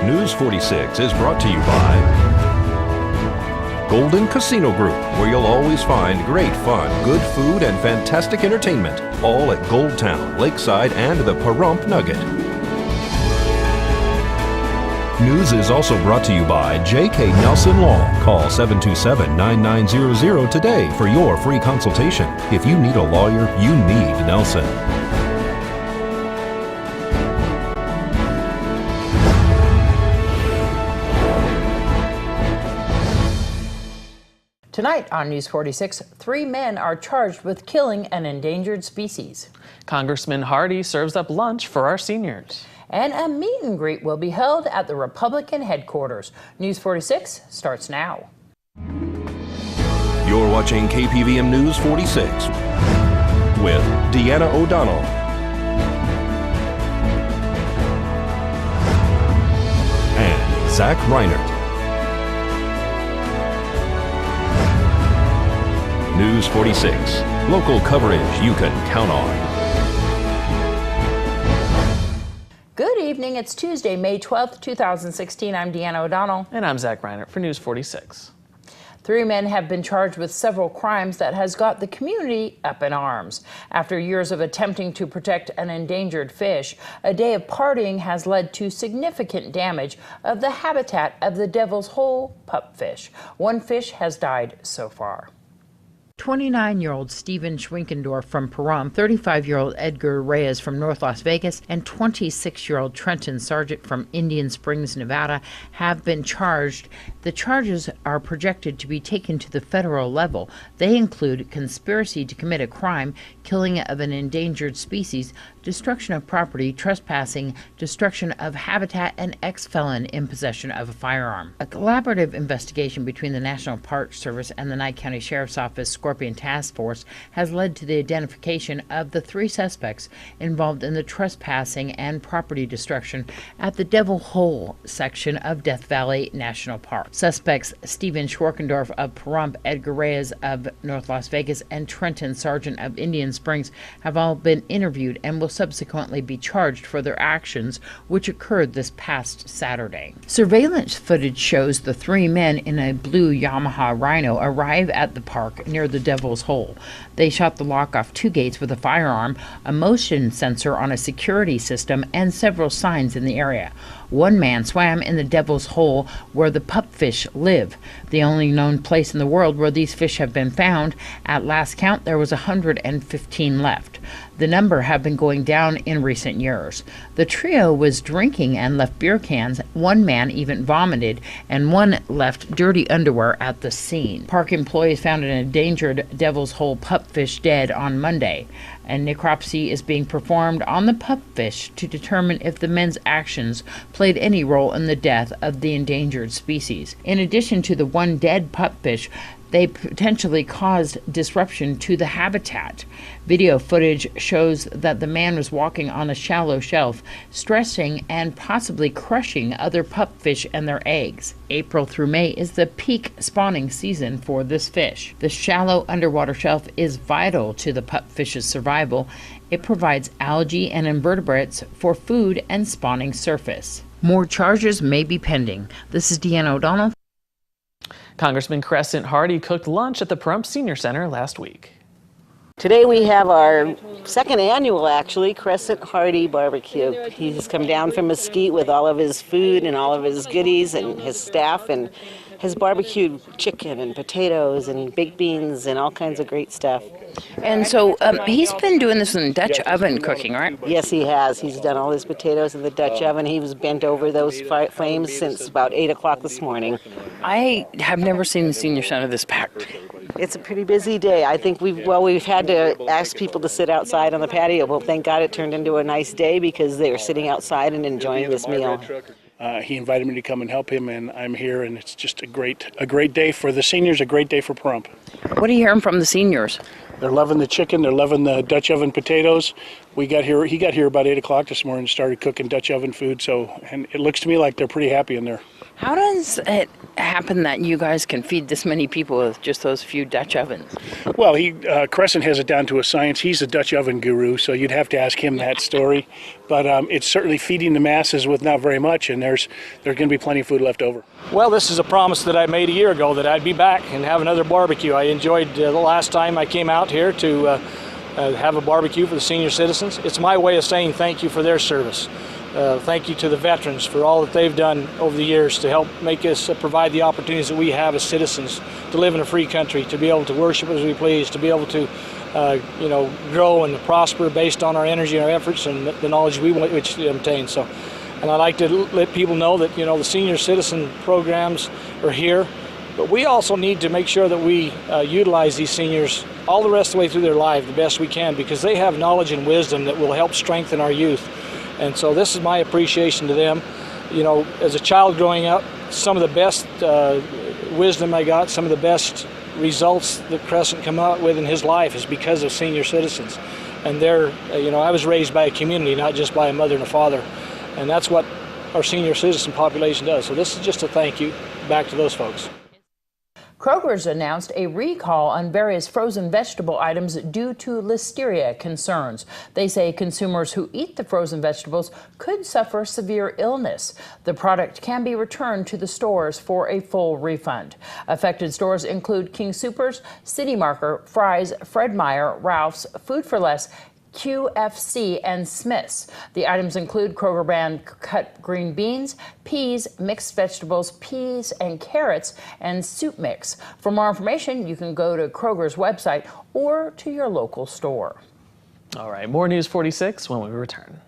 News 46 is brought to you by Golden Casino Group, where you'll always find great fun, good food, and fantastic entertainment, all at Gold Town, Lakeside, and the Pahrump Nugget. News is also brought to you by J.K. Nelson Law. Call 727-9900 today for your free consultation. If you need a lawyer, you need Nelson. Tonight on News 46, 3 men are charged with killing an endangered species. Congressman Hardy serves up lunch for our seniors. And a meet and greet will be held at the Republican headquarters. News 46 starts now. You're watching KPVM News 46 with Deanna O'Donnell and Zach Reinert. News 46, local coverage you can count on. Good evening. It's Tuesday, May 12th, 2016. I'm Deanna O'Donnell. And I'm Zach Reinert for News 46. 3 men have been charged with several crimes that has got the community up in arms. After years of attempting to protect an endangered fish, a day of partying has led to significant damage of the habitat of the Devil's Hole pupfish. 1 fish has died so far. 29-year-old Stephen Schwinkendorf from Pahrump, 35-year-old Edgar Reyes from North Las Vegas, and 26-year-old Trenton Sargent from Indian Springs, Nevada, have been charged. The charges are projected to be taken to the federal level. They include conspiracy to commit a crime, killing of an endangered species, destruction of property, trespassing, destruction of habitat, and ex-felon in possession of a firearm. A collaborative investigation between the National Park Service and the Nye County Sheriff's Office Scorpion Task Force has led to the identification of the 3 suspects involved in the trespassing and property destruction at the Devil Hole section of Death Valley National Park. Suspects Stephen Schwinkendorf of Pahrump, Edgar Reyes of North Las Vegas, and Trenton Sargent of Indian Springs have all been interviewed and will subsequently be charged for their actions, which occurred this past Saturday. Surveillance footage shows the 3 men in a blue Yamaha Rhino arrive at the park near the Devil's Hole. They shot the lock off 2 gates with a firearm, a motion sensor on a security system, and several signs in the area. 1 man swam in the Devil's Hole where the pupfish live, the only known place in the world where these fish have been found. At last count, there was 115 left. The number have been going down in recent years. The trio was drinking and left beer cans. 1 man even vomited, and 1 left dirty underwear at the scene. Park employees found an endangered Devil's Hole pupfish dead on Monday. A necropsy is being performed on the pupfish to determine if the men's actions played any role in the death of the endangered species. In addition to the 1 dead pupfish, they potentially caused disruption to the habitat. Video footage shows that the man was walking on a shallow shelf, stressing and possibly crushing other pupfish and their eggs. April through May is the peak spawning season for this fish. The shallow underwater shelf is vital to the pupfish's survival. It provides algae and invertebrates for food and spawning surface. More charges may be pending. This is Deanna O'Donnell. Congressman Crescent Hardy cooked lunch at the Pahrump Senior Center last week. Today we have our 2nd annual, actually, Crescent Hardy Barbecue. He's come down from Mesquite with all of his food and all of his goodies and his staff, and has barbecued chicken and potatoes and baked beans and all kinds of great stuff. And so he's been doing this in Dutch oven cooking, right? Yes, he has. He's done all his potatoes in the Dutch oven. He was bent over those flames since about 8 o'clock this morning. I have never seen the senior center this packed. It's a pretty busy day. I think we've had to ask people to sit outside on the patio, but thank God it turned into a nice day because they were sitting outside and enjoying this meal. He invited me to come and help him, and I'm here, and it's just a great day for the seniors, a great day for Pahrump. What are you hearing from the seniors? They're loving the chicken. They're loving the Dutch oven potatoes. He got here about 8 o'clock this morning and started cooking Dutch oven food. And it looks to me like they're pretty happy in there. How does it happen that you guys can feed this many people with just those few Dutch ovens? Well, Crescent has it down to a science. He's a Dutch oven guru, so you'd have to ask him that story. But it's certainly feeding the masses with not very much, and there's going to be plenty of food left over. Well, this is a promise that I made a year ago that I'd be back and have another barbecue. I enjoyed the last time I came out here to have a barbecue for the senior citizens. It's my way of saying thank you for their service. Thank you to the veterans for all that they've done over the years to help make us provide the opportunities that we have as citizens to live in a free country, to be able to worship as we please, to be able to grow and prosper based on our energy and our efforts and the knowledge we which to obtain. So, and I like to let people know that the senior citizen programs are here, but we also need to make sure that we utilize these seniors all the rest of the way through their life the best we can, because they have knowledge and wisdom that will help strengthen our youth. And so this is my appreciation to them. As a child growing up, some of the best wisdom I got, some of the best results that Crescent come out with in his life is because of senior citizens. And I was raised by a community, not just by a mother and a father. And that's what our senior citizen population does. So this is just a thank you back to those folks. Kroger's announced a recall on various frozen vegetable items due to listeria concerns. They say consumers who eat the frozen vegetables could suffer severe illness. The product can be returned to the stores for a full refund. Affected stores include King Soopers, City Marker, Fry's, Fred Meyer, Ralph's, Food for Less, QFC, and Smith's. The items include Kroger brand cut green beans, peas, mixed vegetables, peas and carrots, and soup mix. For more information, you can go to Kroger's website or to your local store. All right, more News 46 when we return.